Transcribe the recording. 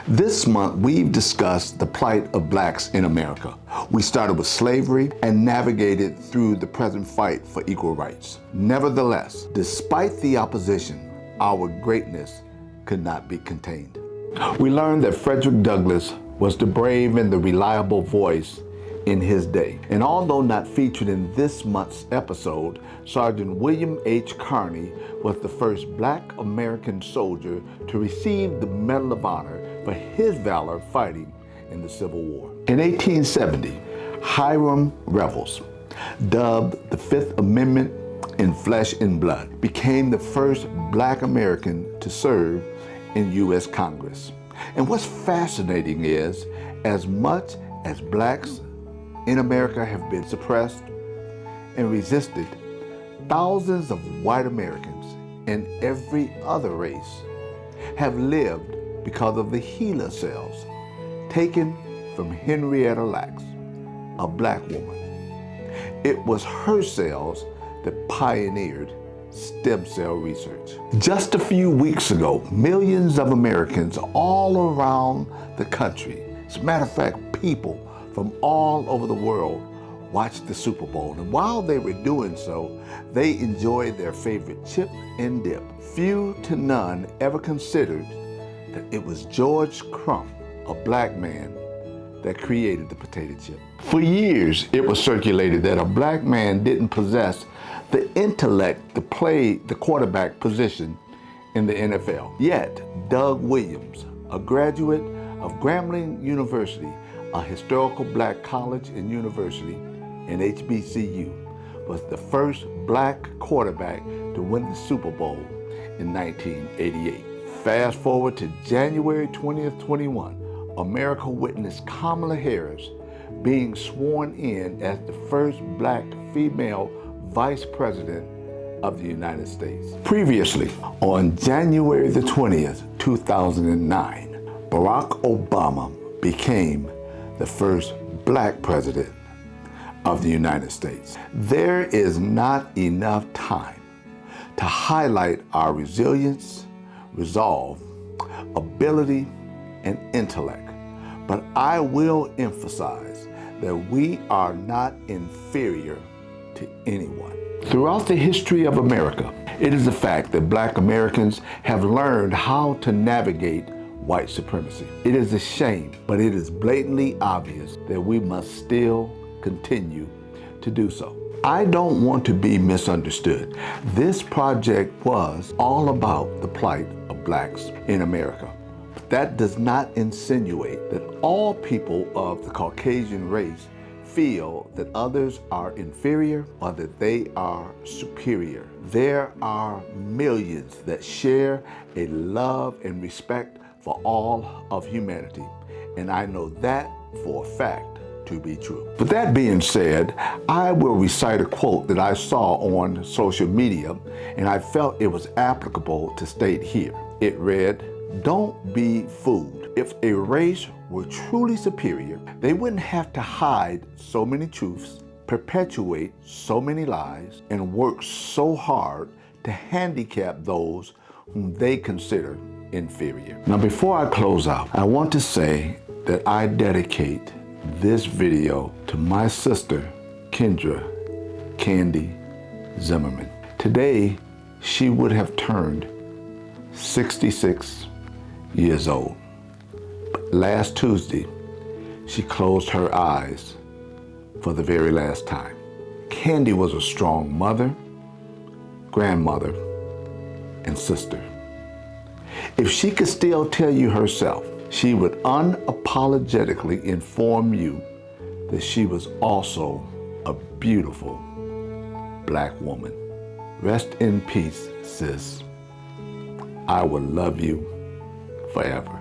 This month, we've discussed the plight of blacks in America. We started with slavery and navigated through the present fight for equal rights. Nevertheless, despite the opposition, our greatness could not be contained. We learned that Frederick Douglass was the brave and the reliable voice in his day. And although not featured in this month's episode, Sergeant William H. Carney was the first black American soldier to receive the Medal of Honor for his valor fighting in the Civil War. In 1870, Hiram Revels, dubbed the Fifth Amendment in Flesh and Blood, became the first black American to serve in U.S. Congress. And what's fascinating is, as much as blacks in America have been suppressed and resisted, thousands of white Americans and every other race have lived because of the HeLa cells taken from Henrietta Lacks, a black woman. It was her cells that pioneered stem cell research. Just a few weeks ago, millions of Americans all around the country, as a matter of fact, people from all over the world, watched the Super Bowl. And while they were doing so, they enjoyed their favorite chip and dip. Few to none ever considered that it was George Crumb, a black man, that created the potato chip. For years, it was circulated that a black man didn't possess the intellect to play the quarterback position in the NFL. Yet, Doug Williams, a graduate of Grambling University, a historical black college and university, and HBCU, was the first black quarterback to win the Super Bowl in 1988. Fast forward to January 20th, 21, America witnessed Kamala Harris being sworn in as the first black female vice president of the United States. Previously, on January the 20th, 2009, Barack Obama became the first black president of the United States. There is not enough time to highlight our resilience, resolve, ability, and intellect, but I will emphasize that we are not inferior to anyone. Throughout the history of America, it is a fact that black Americans have learned how to navigate white supremacy. It is a shame, but it is blatantly obvious that we must still continue to do so. I don't want to be misunderstood. This project was all about the plight of blacks in America. But that does not insinuate that all people of the Caucasian race feel that others are inferior or that they are superior. There are millions that share a love and respect for all of humanity, and I know that for a fact to be true. With that being said, I will recite a quote that I saw on social media, and I felt it was applicable to state here. It read, "Don't be fooled. If a race were truly superior, they wouldn't have to hide so many truths, perpetuate so many lies, and work so hard to handicap those whom they consider inferior." Now, before I close out, I want to say that I dedicate this video to my sister, Kendra Candy Zimmerman. Today, she would have turned 66 years old. But last Tuesday, she closed her eyes for the very last time. Candy was a strong mother, grandmother, and sister. If she could still tell you herself, she would unapologetically inform you that she was also a beautiful black woman. Rest in peace, sis. I will love you forever.